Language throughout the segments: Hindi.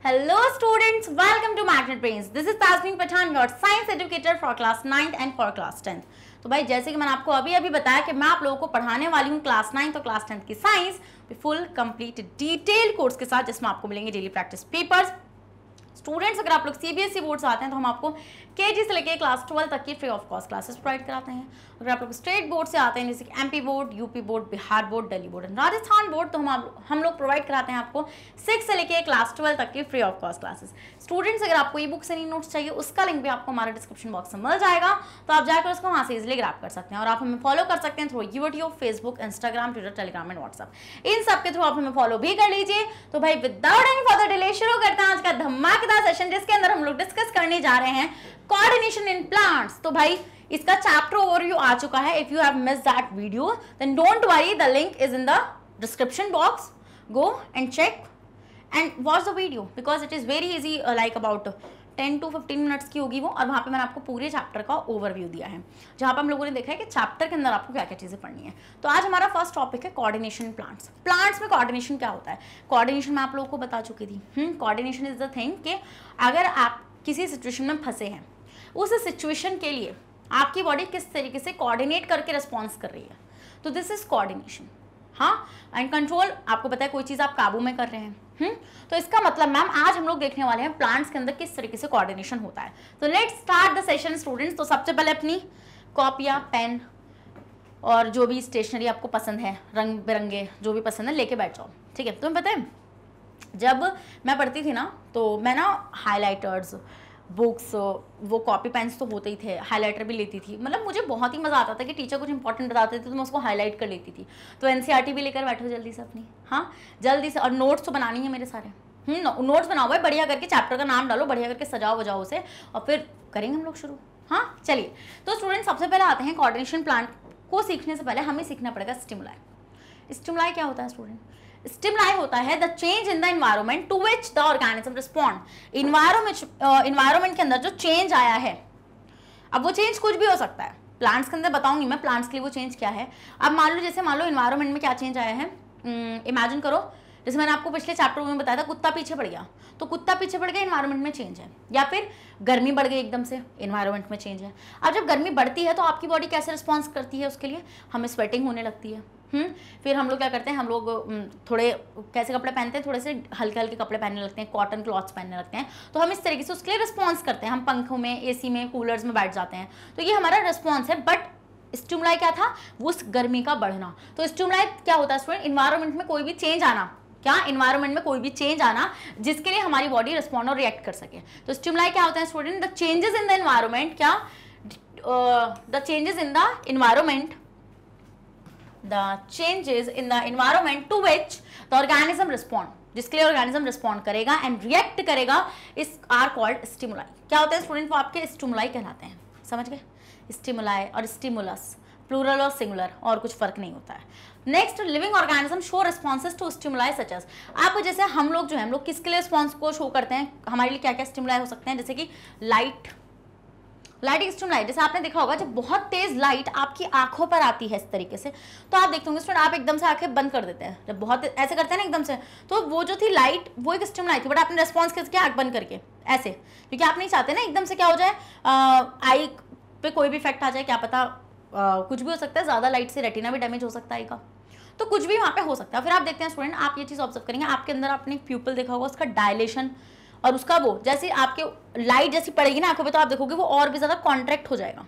Hello students, welcome to Magnet Brains. This is Tasmin Pathan, your science educator for class 9th and for class 10th. तो भाई जैसे कि मैंने आपको अभी बताया कि मैं आप लोगों को पढ़ाने वाली हूँ क्लास 9th और क्लास 10th की science full complete detail course के साथ, जिसमें आपको मिलेंगे डेली प्रैक्टिस पेपर्स। स्टूडेंट्स अगर आप लोग सीबीएसई बोर्ड से आते हैं तो हम आपको केजी से लेकर क्लास 12 तक की free of cost classes provide कराते हैं। अगर आप लोग स्टेट बोर्ड से आते हैं जैसे कि MP board, UP board, Bihar board, Delhi board and Rajasthan board, तो हम लोग प्रोवाइड कराते हैं आपको 6 से लेकर क्लास 12 तक की free of cost classes. Students अगर आपको ई बुक से नहीं नोट्स चाहिए, उसका लिंक भी आपको हमारे डिस्क्रिप्शन बॉक्स में मिल जाएगा, तो आप जाकर उसको वहाँ से इजिली ग्रैब कर सकते हैं। और आप हमें फॉलो कर सकते हैं through YouTube, Facebook, Instagram, Twitter, Telegram and WhatsApp. इन सब के थ्रू आप हमें फॉलो भी कर लीजिए। तो भाई विदाउट एनी फर्दर डिले शुरू करते हैं आज का धमाकेदार सेशन, जिसके अंदर हम लोग डिस्कस करने जा रहे हैं कोऑर्डिनेशन इन प्लांट्स। तो भाई इसका चैप्टर ओवरव्यू आ चुका है। If you have missed that video then don't worry, the link is in the description box. Go and check and watch the video because it is very easy, like about 10 to 15 minutes की होगी वो। और वहाँ पे मैंने आपको पूरे चैप्टर का ओवरव्यू दिया है, जहाँ पे हम लोगों ने देखा है कि चैप्टर के अंदर आपको क्या क्या चीज़ें पढ़नी है। तो आज हमारा फर्स्ट टॉपिक है कोऑर्डिनेशन प्लांट्स। प्लांट्स में कोऑर्डिनेशन क्या होता है? कोऑर्डिनेशन मैं आप लोगों को बता चुकी थी। कोऑर्डिनेशन इज द थिंग कि अगर आप किसी सिचुएशन में फंसे हैं, उस सिचुएशन के लिए आपकी बॉडी किस तरीके से कोऑर्डिनेट करके रिस्पॉन्स कर रही है, तो दिस इज कोऑर्डिनेशन। हाँ, एंड कंट्रोल, आपको पता है कोई चीज़ आप काबू में कर रहे हैं। तो इसका मतलब मैम आज हम लोग देखने वाले हैं प्लांट्स के अंदर किस तरीके से कोऑर्डिनेशन होता है। तो let's start the session students. तो सबसे पहले अपनी कॉपियाँ, पेन और जो भी स्टेशनरी आपको पसंद है, रंग बिरंगे जो भी पसंद है, लेके बैठ जाओ। ठीक है, तुम्हें पता है जब मैं पढ़ती थी ना, तो मैं ना हाईलाइटर्स, बुक्स, वो कॉपी पेन्स तो होते ही थे, हाइलाइटर भी लेती थी। मतलब मुझे बहुत ही मज़ा आता था कि टीचर कुछ इंपॉर्टेंट बताते थे तो मैं उसको हाईलाइट कर लेती थी। तो एनसीईआरटी भी लेकर बैठो जल्दी से अपनी, हाँ जल्दी से। और नोट्स तो बनानी है मेरे सारे। नोट्स बनाओ भाई, बढ़िया करके चैप्टर का नाम डालो, बढ़िया करके सजाओ बजाओ उसे, और फिर करेंगे हम लोग शुरू। हाँ चलिए, तो स्टूडेंट सबसे पहले आते हैं कोऑर्डिनेशन प्लांट को सीखने से पहले हमें सीखना पड़ेगा स्टिमुलाई। स्टिमुलाई क्या होता है स्टूडेंट? स्टिमुलाई होता है the change in the environment to which the organism respond. Environment के अंदर जो चेंज आया है, अब वो चेंज कुछ भी हो सकता है। प्लांट्स के अंदर बताऊंगी मैं प्लांट्स के लिए वो चेंज क्या है। अब मान लो एनवायरनमेंट में क्या चेंज आया है, इमेजिन करो जैसे मैंने आपको पिछले चैप्टर में बताया था, कुत्ता पीछे पड़ गया, तो कुत्ता पीछे पड़ गया, एनवायरनमेंट में चेंज है। या फिर गर्मी बढ़ गई एकदम से, एनवायरनमेंट में चेंज है। अब जब गर्मी बढ़ती है तो आपकी बॉडी कैसे रिस्पॉन्स करती है उसके लिए? हमें स्वेटिंग होने लगती है। फिर हम लोग क्या करते हैं, हम लोग थोड़े कैसे कपड़े पहनते हैं, थोड़े से हल्के हल्के कपड़े पहनने लगते हैं, कॉटन क्लॉथ्स पहनने लगते हैं। तो हम इस तरीके से उसके लिए रिस्पॉन्स करते हैं। हम पंखों में, एसी में, कूलर्स में बैठ जाते हैं। तो ये हमारा रिस्पॉन्स है। बट स्टिमुलाई क्या था? वो उस गर्मी का बढ़ना। तो स्टिमुलाई क्या होता है स्टूडेंट? एनवायरनमेंट में कोई भी चेंज आना, क्या एनवायरनमेंट में कोई भी चेंज आना जिसके लिए हमारी बॉडी रिस्पॉन्ड और रिएक्ट कर सके। तो स्टिमुलाई क्या होता है student? The changes in the environment, क्या the changes in the environment, the changes in the environment to which the organism respond, जिसके लिए ऑर्गेनिज्म रिस्पॉन्ड करेगा एंड रिएक्ट करेगा, इस आर कॉल्ड स्टिमुलाई। क्या होता है स्टूडेंट? वो आपके स्टिमुलाई कहलाते हैं। समझ गए? स्टिमुलाई और स्टिमुलस, प्लूरल और सिंगुलर, और कुछ फर्क नहीं होता है। Next, living organism show responses to stimuli such as. आप जैसे हम लोग जो है, हम लोग किसके लिए रिस्पॉन्स को शो करते हैं? हमारे लिए क्या क्या स्टिमुलाई हो सकते हैं? जैसे कि लाइट स्टिमुलाई। जैसे आपने देखा होगा जब बहुत तेज लाइट आपकी आंखों पर आती है इस तरीके से, तो आप देखते होंगे स्टूडेंट आप एकदम से आंखें बंद कर देते हैं। जब बहुत ऐसे करते हैं ना एकदम से, तो वो जो थी लाइट वो एक स्टिमुलाई थी, बट आपने रिस्पॉन्स किया आंख बंद करके ऐसे, क्योंकि आप नहीं चाहते ना एकदम से क्या हो जाए, आई पे कोई भी इफेक्ट आ जाए, क्या पता कुछ भी हो सकता है। ज़्यादा लाइट से रेटिना भी डैमेज हो सकता है का, तो कुछ भी वहाँ पे हो सकता है। फिर आप देखते हैं स्टूडेंट, आप ये चीज़ ऑब्जर्व करेंगे, आपके अंदर आपने प्यूपल देखा होगा, उसका डायलेशन और उसका वो जैसे आपके लाइट जैसी पड़ेगी ना आंखों पे, तो आप देखोगे वो और भी ज़्यादा कॉन्ट्रैक्ट हो जाएगा।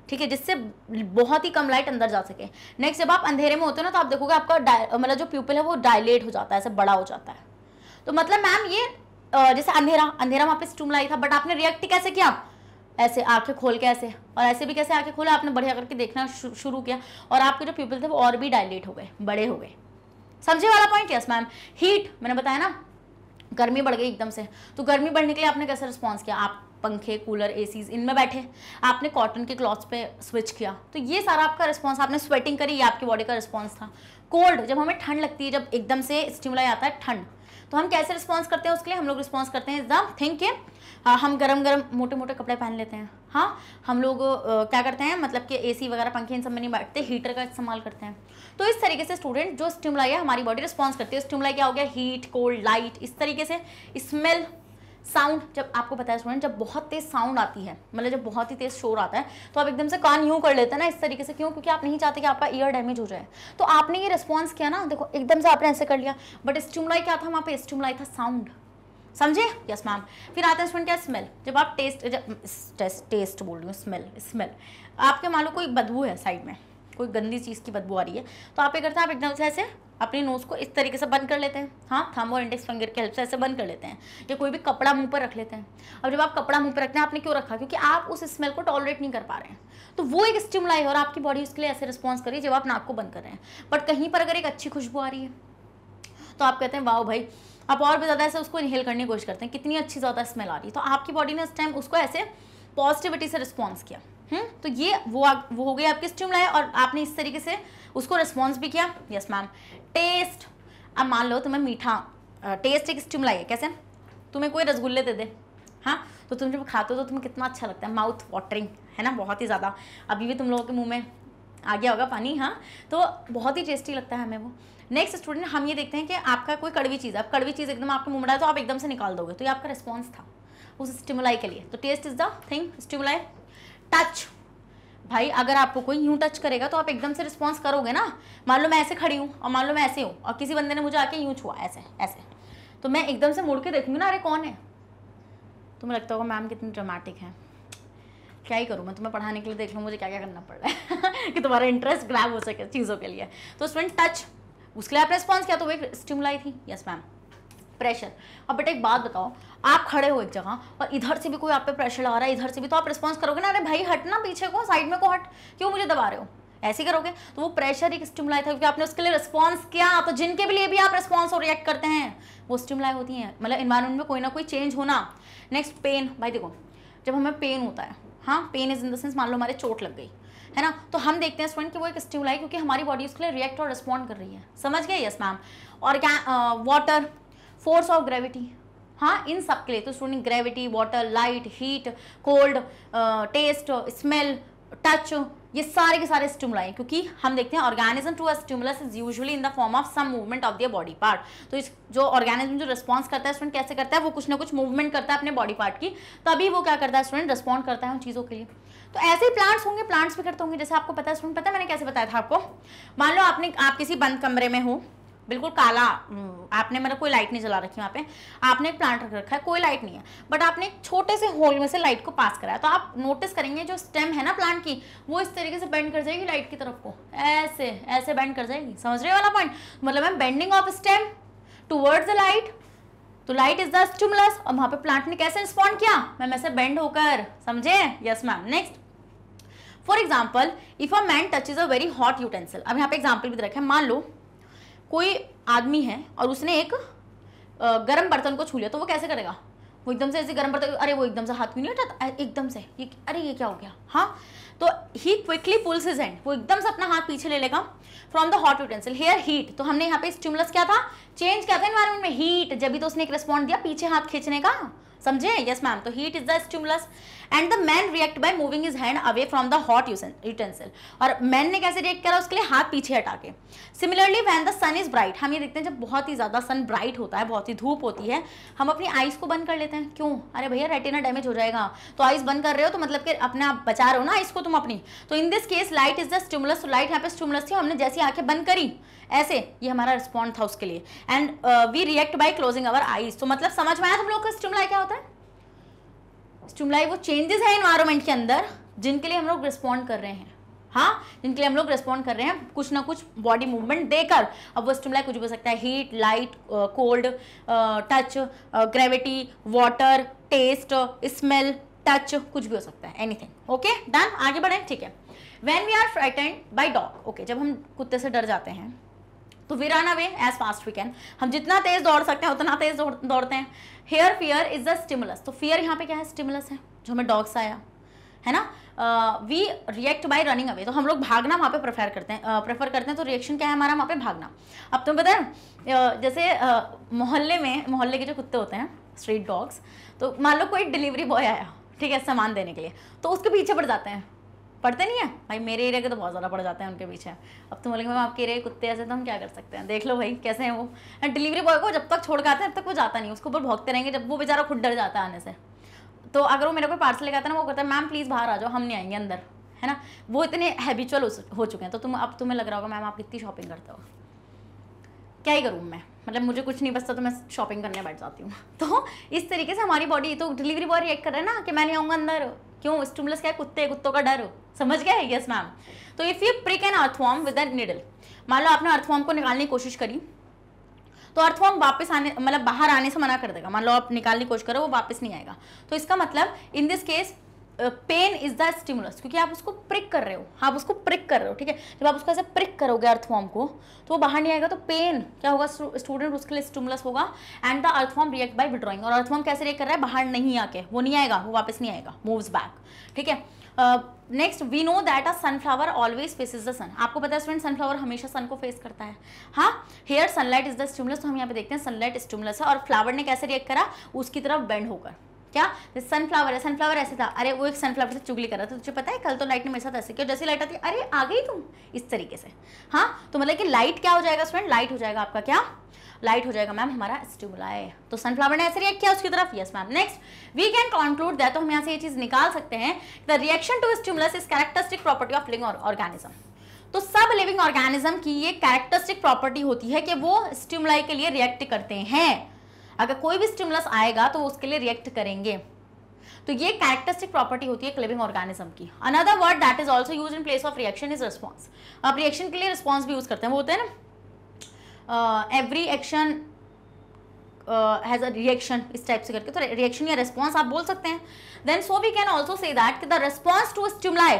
ठीक है, जिससे बहुत ही कम लाइट अंदर जा सके। नेक्स्ट, जब आप अंधेरे में होते हो ना, तो आप देखोगे आपका मतलब जो प्यूपल है वो डायलेट हो जाता है, ऐसे बड़ा हो जाता है। तो मतलब मैम ये जैसे अंधेरा वहाँ पे स्टिमुलाई था, बट आपने रिएक्ट कैसे किया? ऐसे आंखें खोल के ऐसे, और ऐसे भी कैसे आंखें खोला, आपने बढ़िया करके देखना शुरू किया, और आपके जो प्यूपल थे वो और भी डायलेट हो गए, बड़े हो गए। समझे वाला पॉइंट? Yes ma'am. हीट मैंने बताया ना, गर्मी बढ़ गई एकदम से, तो गर्मी बढ़ने के लिए आपने कैसे रिस्पॉन्स किया? आप पंखे, कूलर, एसीज इनमें बैठे, आपने कॉटन के क्लॉथ्स पे स्विच किया, तो ये सारा आपका रिस्पॉन्स। आपने स्वेटिंग करी, ये आपकी बॉडी का रिस्पॉन्स था। कोल्ड, जब हमें ठंड लगती है, जब एकदम से स्टिमुलाई आता है ठंड, तो हम कैसे रिस्पॉन्स करते हैं उसके लिए? हम लोग रिस्पॉन्स करते हैं द थिंक के हम गरम गरम मोटे मोटे कपड़े पहन लेते हैं। हाँ, हम लोग क्या करते हैं, मतलब कि एसी वगैरह पंखे इन सब में नहीं बैठते, हीटर का इस्तेमाल करते हैं। तो इस तरीके से स्टूडेंट जो स्टिमुलाई है हमारी बॉडी रिस्पॉन्स करती है। स्टिमुलाई क्या हो गया? हीट, कोल्ड, लाइट, इस तरीके से। स्मेल, साउंड, जब आपको पता है स्टूडेंट जब बहुत तेज साउंड आती है, मतलब जब बहुत ही तेज शोर आता है तो आप एकदम से कान यूं कर लेते हैं ना इस तरीके से, क्यों? क्योंकि आप नहीं चाहते कि आपका ईयर डैमेज हो जाए। तो आपने ये रिस्पॉन्स किया ना, देखो एकदम से आपने ऐसे कर लिया, बट स्टिमुलाई क्या था वहाँ पे? स्टिमुलाई था साउंड, समझे? Yes ma'am. फिर आता है स्टूडेंट क्या? स्मेल। जब आप टेस्ट बोल रही हूँ, स्मेल आपके मान लो कोई बदबू है साइड में, कोई गंदी चीज़ की बदबू आ रही है, तो आप ये करते हैं, आप एकदम से ऐसे अपनी नोज को इस तरीके से बंद कर लेते हैं। हाँ, थंब और इंडेक्स फिंगर की हेल्प से ऐसे बंद कर लेते हैं, या कोई भी कपड़ा मुंह पर रख लेते हैं। अब जब आप कपड़ा मुंह पर रखते हैं, आपने क्यों रखा? क्योंकि आप उस स्मेल को टॉलरेट नहीं कर पा रहे हैं। तो वो एक स्टिमुलाई है और आपकी बॉडी उसके लिए ऐसे रिस्पॉन्स करिए जब आप नाक को बंद कर रहे हैं। बट कहीं पर अगर एक अच्छी खुशबू आ रही है तो आप कहते हैं वाह भाई, आप और भी ज़्यादा ऐसे उसको इनहेल करने की कोशिश करते हैं, कितनी अच्छी ज़्यादा स्मेल आ रही है। तो आपकी बॉडी ने इस टाइम उसको ऐसे पॉजिटिविटी से रिस्पॉन्स किया। तो ये वो हो गई आपकी स्टिमुलाई और आपने इस तरीके से उसको रिस्पॉन्स भी किया। Yes ma'am. टेस्ट, अब मान लो तुम्हें मीठा, टेस्ट एक स्टिमुलाई है। कैसे? तुम्हें कोई रसगुल्ले दे दे, हाँ, तो तुम जब खाते हो तो तुम्हें कितना अच्छा लगता है, माउथ वाटरिंग है ना, बहुत ही ज़्यादा। अभी भी तुम लोगों के मुंह में आ गया होगा पानी, हाँ, तो बहुत ही टेस्टी लगता है हमें वो। नेक्स्ट स्टूडेंट, हम ये देखते हैं कि आपका कोई कड़वी चीज़ है, अब कड़वी चीज़ एकदम आपके मुंह में डाले तो आप एकदम से निकाल दोगे, तो ये आपका रिस्पॉन्स था उस स्टिमुलाई के लिए। तो taste is the thing, stimuli. Touch, भाई अगर आपको कोई यूं टच करेगा तो आप एकदम से रिस्पॉन्स करोगे ना। मान लो मैं ऐसे खड़ी हूँ और मान लो मैं ऐसे हूँ और किसी बंदे ने मुझे आके यूं छुआ ऐसे ऐसे, तो मैं एकदम से मुड़ के देखूंगी ना, अरे कौन है? तुम्हें लगता होगा मैम कितनी ड्रामेटिक है, क्या ही करूँ मैं, तुम्हें पढ़ाने के लिए देख लूँ मुझे क्या क्या करना पड़ रहा है कि तुम्हारा इंटरेस्ट ग्रैब हो सके चीज़ों के लिए। तो स्टूडेंट टच, उसके लिए आप रिस्पॉन्स किया तो वो एक स्टिमुलाई थी। Yes ma'am. प्रेशर, अब बेटा एक बात बताओ, आप खड़े हो एक जगह और इधर से भी कोई आप पे प्रेशर लगा रहा है, इधर से भी, तो आप रिस्पॉन्स करोगे ना, अरे भाई हट ना, पीछे को, साइड में को हट, क्यों मुझे दबा रहे हो, ऐसे ही करोगे। तो वो प्रेशर एक स्टिमुलाई था क्योंकि आपने उसके लिए रिस्पॉन्स किया। तो जिनके भी लिए भी आप रिस्पॉन्स और रिएक्ट करते हैं वो स्टिमुलाई होती हैं, मतलब इन्वायरमेंट में कोई ना कोई चेंज होना। नेक्स्ट पेन, भाई देखो जब हमें पेन होता है, हाँ, pain is in the sense मान लो हमारे चोट लग गई है ना, तो हम देखते हैं स्टूडेंट कि वो एक स्टिमुलाई, क्योंकि हमारी बॉडी उसके लिए रिएक्ट और रिस्पॉन्ड कर रही है, समझ गए? Yes ma'am. और क्या? वाटर, फोर्स ऑफ ग्रेविटी, हाँ, इन सब के लिए। तो student gravity, water, light, heat, cold, taste, smell, touch, ये सारे के सारे स्टिमुलाई, क्योंकि हम देखते हैं organism to a stimulus is usually in the form of some movement of the body part. तो इस जो ऑर्गेनिज्म जो रिस्पॉन्स करता है स्टूडेंट कैसे करता है, वो कुछ ना कुछ मूवमेंट करता है अपने बॉडी पार्ट की, तभी वो क्या करता है स्टूडेंट, रिस्पॉन्ड करता है उन चीज़ों के लिए। तो ऐसे ही प्लांट्स होंगे, प्लांट्स भी करते होंगे, जैसे आपको पता है स्टूडेंट, पता है मैंने कैसे बताया था आपको, मान लो आप किसी बंद कमरे में हो, बिल्कुल काला, आपने मतलब कोई लाइट नहीं जला रखी वहाँ पे, आपने एक प्लांट रख रखा है, कोई लाइट नहीं है, बट आपने एक छोटे से होल में से लाइट को पास कराया, तो आप नोटिस करेंगे जो स्टेम है ना प्लांट की, वो इस तरीके से बेंड कर जाएगी लाइट की तरफ को, ऐसे ऐसे बेंड कर जाएगी। समझ रहे हो वाला पॉइंट? मतलब है bending of stem towards the light, तो लाइट इज द स्टिमुलस, और वहाँ पे प्लांट ने कैसे रिस्पॉन्ड किया, मैम ऐसे बेंड होकर, समझे? Yes ma'am. Next, for example if a man touches a very hot utensil, अब यहाँ पे एग्जाम्पल भी रखा है, मान लो कोई आदमी है और उसने एक गर्म बर्तन को छू लिया, तो वो कैसे करेगा, वो एकदम से ऐसे गर्म बर्तन, अरे वो एकदम से हाथ क्यों नहीं हटाता, एकदम से ये, अरे ये क्या हो गया, हाँ, तो ही क्विकली पुल्स हिज हैंड, वो एकदम से अपना हाथ पीछे ले लेगा from the hot utensil. Here heat, तो हमने यहाँ पे स्टिमुलस क्या था, चेंज क्या था एनवायरमेंट में, हीट, जब भी तो उसने एक रिस्पॉन्ड दिया पीछे हाथ खींचने का, समझे? Yes ma'am. तो heat is the stimulus and the man react by moving his hand away from the hot utensil, और मैन ने कैसे रिएक्ट करा, उसके लिए हाथ पीछे हटा के। Similarly when the sun is bright, हम ये देखते हैं जब बहुत ही ज्यादा सन ब्राइट होता है, बहुत ही धूप होती है, हम अपनी आईज को बंद कर लेते हैं, क्यों, अरे भैया रेटिना डैमेज हो जाएगा, तो आईज बंद कर रहे हो तो मतलब कि अपने आप बचा रहे हो ना आईज को तुम अपनी। तो इन this case light is the stimulus, तो लाइट यहाँ पे स्टिमुलस थी, हमने जैसी आंखें बंद करी ऐसे, ये हमारा रिस्पॉन्ड था उसके लिए, and we react by closing our eyes. तो मतलब समझ में आया तुम लोग का स्टिमुलाई क्या होता है? स्टिमुलाई वो चेंजेस है एनवायरनमेंट के अंदर जिनके लिए हम लोग रिस्पॉन्ड कर रहे हैं, हाँ, जिनके लिए हम लोग रिस्पॉन्ड कर रहे हैं कुछ ना कुछ बॉडी मूवमेंट देकर। अब वो स्टिमुलाई कुछ भी हो सकता है, heat, light, cold, touch, gravity, water, taste, smell, touch, कुछ भी हो सकता है, एनीथिंग। ओके डन, आगे बढ़े, ठीक है। When we are frightened by dog, okay, जब हम कुत्ते से डर जाते हैं तो we run away as fast we can, हम जितना तेज दौड़ सकते हैं उतना तेज दौड़ते हैं। Here fear is the stimulus, तो फियर यहाँ पे क्या है, स्टिमुलस है, जो हमें डॉग से आया है ना, we react by running away, तो हम लोग भागना वहाँ पे प्रेफर करते हैं, तो रिएक्शन क्या है हमारा वहाँ पे भागना। अब तुम्हें पता है जैसे मोहल्ले के जो कुत्ते होते हैं स्ट्रीट डॉग्स, तो मान लो कोई डिलीवरी बॉय आया, ठीक है, सामान देने के लिए, तो उसके पीछे पड़ जाते हैं, पढ़ते नहीं है भाई, मेरे एरिया के तो बहुत ज़्यादा पड़ जाते हैं उनके पीछे। अब तुम बोलेंगे मैम आपके एरिया के कुत्ते ऐसे, तो हम क्या कर सकते हैं, देख लो भाई कैसे हैं वो। डिलीवरी बॉय को जब तक छोड़ के आते हैं तब तक वो जाता नहीं, उसके ऊपर भौंकते रहेंगे, जब वो बेचारा खुद डर जाता है आने से। तो अगर वो मेरे को पार्सल लेकर आता है ना, वो कहता है मैम प्लीज़ बाहर आ जाओ, हम नहीं आएंगे अंदर, है ना, वो इतने हैबिचुअल हो चुके हैं। तो अब तुम्हें लग रहा होगा मैम आप कितनी शॉपिंग करते हो, क्या ही करूँ मैं, मतलब मुझे कुछ नहीं बचता तो मैं शॉपिंग करने बैठ जाती हूँ। तो इस तरीके से हमारी बॉडी, तो डिलीवरी बॉय रिएक्ट कर रहा है ना कि मैं नहीं आऊँगा अंदर, क्यों, स्टिमुलस क्या है, कुत्तों का डर, समझ गए, यस मैम। तो if you prick an earthworm with an needle, मान लो आपने अर्थवॉर्म को निकालने की कोशिश करी, तो अर्थवॉर्म वापस आने, मतलब बाहर आने से मना कर देगा। मान लो आप निकालने की कोशिश करो, वो वापस नहीं आएगा, तो इसका मतलब in this case pain is the stimulus, क्योंकि आप उसको प्रिक कर रहे हो, ठीक है। जब आप उसको ऐसे प्रिक करोगे अर्थवॉर्म को, तो वो बाहर नहीं आएगा, तो पेन क्या होगा स्टूडेंट, उसके लिए स्टिमुलस होगा, and the earthworm react by withdrawing. और अर्थवॉर्म कैसे रिएक्ट कर रहा है, बाहर नहीं आके, वो नहीं आएगा, वो वापस नहीं आएगा, मूव्स बैक, ठीक है। Next, we know that a sunflower always faces the sun. आपको पता है स्टूडेंट, सनफ्लावर हमेशा सन को फेस करता है। हाँ, here sunlight is the stimulus, तो हम यहाँ पे देखते हैं सनलाइट स्टिमुलस है, और फ्लावर ने कैसे रिएक्ट करा, उसकी तरफ बेंड होकर, क्या, सनफ्लावर है, सनफ्लावर ऐसे था, अरे वो एक सनफ्लावर से चुगली कर रहा था, तुझे पता है कल तो लाइट ने मेरे साथ ऐसे किया, जैसे लाइट आती है अरे आ गई तुम, इस तरीके से। हाँ, तो मतलब कि लाइट क्या हो जाएगा स्टूडेंट, लाइट हो जाएगा आपका क्या, लाइट हो जाएगा मैम हमारा स्टिमुलाई। तो सनफ्लावर ने ऐसे रिएक्ट किया उसकी तरफ, yes ma'am. Next, we can conclude that, तो हम यहाँ से ये चीज निकाल सकते हैं, the reaction to stimulus is characteristic property of living organism. तो सब लिविंग ऑर्गेनिज्म की ये कैरेक्टरिस्टिक प्रॉपर्टी होती है कि वो स्टिमुलाई के लिए रिएक्ट करते हैं। अगर कोई भी स्टिमुलस आएगा तो वो उसके लिए रिएक्ट करेंगे, तो ये कैरेक्टरिस्टिक प्रॉपर्टी होती है एक लिविंग ऑर्गेनिज्म की। Another word that is also used in place of reaction is response. आप रिएक्शन के लिए रिस्पांस भी यूज करते हैं, वो होते हैं ना every action has a reaction, इस टाइप से करके, तो रिएक्शन या रिस्पांस आप बोल सकते हैं। Then so we can also say that the response to stimuli,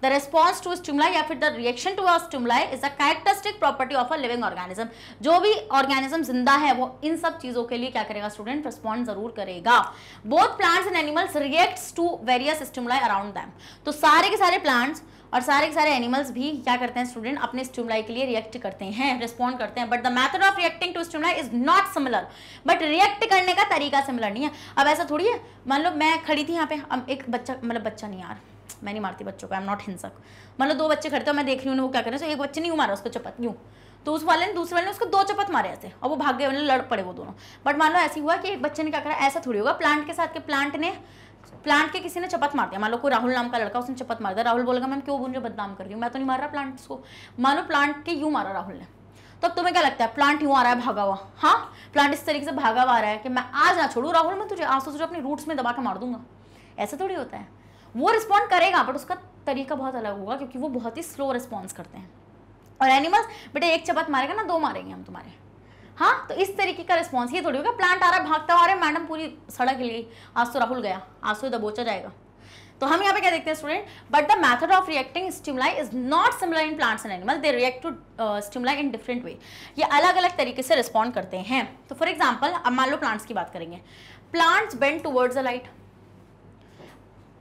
the response to stimuli या फिर the reaction to a stimuli is a characteristic property of a living organism. जो भी ऑर्गेनिज्म जिंदा है वो इन सब चीजों के लिए क्या करेगा स्टूडेंट, रिस्पॉन्ड जरूर करेगा। Both plants and animals reacts to various stimuli around them. तो सारे के सारे प्लांट्स और सारे के सारे एनिमल्स भी क्या करते हैं स्टूडेंट, अपने स्टिमुलाई के लिए रिएक्ट करते हैं, रिस्पॉन्ड करते हैं। But the method of reacting to stimuli is not similar, but react करने का तरीका सिमिलर नहीं है। अब ऐसा थोड़ी है, मान लो मैं खड़ी थी यहाँ पे, अब एक बच्चा, मतलब बच्चा नहीं यार, मैं नहीं मारती बच्चों को, आई एम नॉट हिंसक, मतलब दो बच्चे खड़े थे, मैं देख रही हूँ वो क्या कर रहे हैं, तो एक बच्चे नहीं मारा उसको चपत यूँ, तो उस वाले ने दूसरे वाले ने उसको दो चपत मारे ऐसे, और वो भाग गए, मतलब लड़ पड़े वो दोनों। बट मान लो ऐसे हुआ कि एक बच्चे ने क्या करा, ऐसा थोड़ी होगा प्लांट के साथ, के प्लांट के किसी ने चपत मार दिया, मान लो कोई राहुल नाम का लड़का, उसने चपत मार दिया, राहुल बोलेगा मैम क्यों मुझे बदनाम कर रही हूँ, मैं तो नहीं मार रहा प्लांट्स को। मान लो प्लांट के यूँ मारा राहुल ने, तो अब तुम्हें क्या लगता है, प्लांट यूँ आ रहा है भागा हुआ, हाँ प्लांट इस तरीके से भागा हुआ आ रहा है कि मैं आज ना छोड़ू राहुल, मैं तुझे आज तो तुझे अपनी रूट्स में दबा के मार दूंगा, ऐसा थोड़ी होता है। वो रिस्पॉन्ड करेगा बट उसका तरीका बहुत अलग होगा, क्योंकि वो बहुत ही स्लो रिस्पॉन्स करते हैं। और एनिमल्स बेटे एक चपत मारेगा ना, दो मारेंगे हम तुम्हारे, हाँ, तो इस तरीके का रिस्पॉन्स ये थोड़ी होगा प्लांट आ रहा है भागता हुआ, अरे मैडम पूरी सड़क हिल गई, आज तो राहुल गया, आज तो दबोचा जाएगा। तो हम यहाँ पे क्या देखते हैं student, but the method of reacting stimuli is not similar in plants and animal, they react to stimuli in different way, ये अलग अलग तरीके से रिस्पॉन्ड करते हैं। तो फॉर एग्जाम्पल अब मान लो प्लांट्स की बात करेंगे, plants bend towards the light,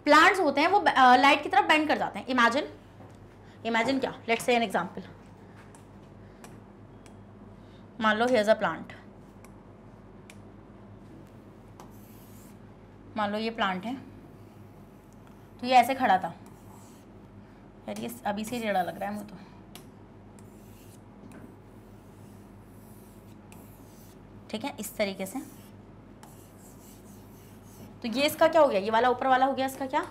plants होते हैं वो लाइट की तरफ बेंड कर जाते हैं। इमेजिन क्या, लेट्स से एन एग्जांपल, मान लो हियर इज अ प्लांट, मान लो ये प्लांट है, तो ये ऐसे खड़ा था यार, ये अभी से टेढ़ा लग रहा है मुझे तो, ठीक है, इस तरीके से। तो ये इसका क्या हो गया, ये वाला ऊपर वाला हो गया इसका क्या,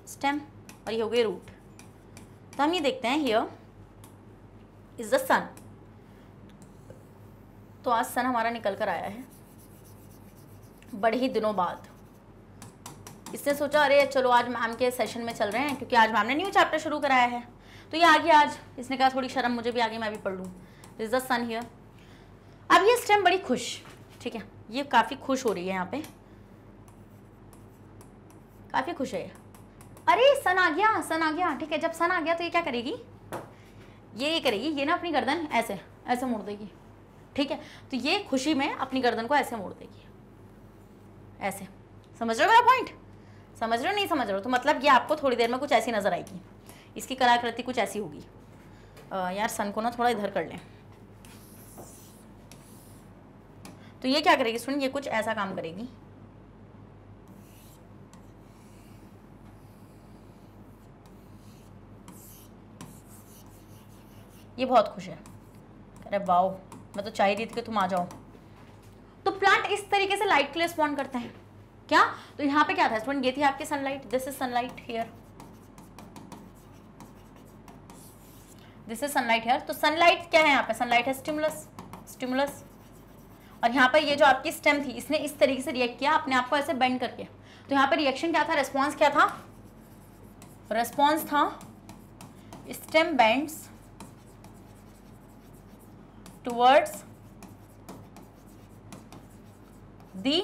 स्टेम, और ये हो गया रूट। तो हम ये देखते हैं हियर इज द सन, तो आज सन हमारा निकल कर आया है बड़े ही दिनों बाद। इसने सोचा अरे चलो आज मैम के सेशन में चल रहे हैं, क्योंकि आज मैम ने न्यू चैप्टर शुरू कराया है, तो ये आ गया आज, इसने कहा थोड़ी शर्म मुझे भी आ गई, मैं भी पढ़ लूँ, इज द सन हियर। अब ये स्टेम बड़ी खुश, ठीक है, ये काफ़ी खुश हो रही है, यहाँ पे काफ़ी खुश है, अरे सन आ गया, ठीक है। जब सन आ गया तो ये क्या करेगी, ये करेगी, ये ना अपनी गर्दन ऐसे ऐसे मोड़ देगी, ठीक है। तो ये खुशी में अपनी गर्दन को ऐसे मोड़ देगी, ऐसे, समझ रहे हो मेरा पॉइंट, समझ रहे हो नहीं समझ रहे हो? तो मतलब ये आपको थोड़ी देर में कुछ ऐसी नजर आएगी, इसकी कलाकृति कुछ ऐसी होगी। यार सन को ना थोड़ा इधर कर लें। तो ये क्या करेगी स्टूडेंट, ये कुछ ऐसा काम करेगी। ये बहुत खुश है, अरे वाओ मैं तो चाह रही थी कि तुम आ जाओ। तो प्लांट इस तरीके से लाइट के लिए रिस्पॉन्ड करते हैं क्या? तो यहाँ पे क्या था स्टूडेंट, ये थी आपकी sunlight, this is sunlight here, this is sunlight here. तो सनलाइट क्या है यहाँ पे, सनलाइट है स्टिमुलस, स्टिमुलस। और यहाँ पर ये जो आपकी स्टेम थी इसने इस तरीके से रिएक्ट किया अपने आप को ऐसे बेंड करके। तो यहाँ पे रिएक्शन क्या था, रेस्पॉन्स क्या था, रेस्पॉन्स था stem bends towards the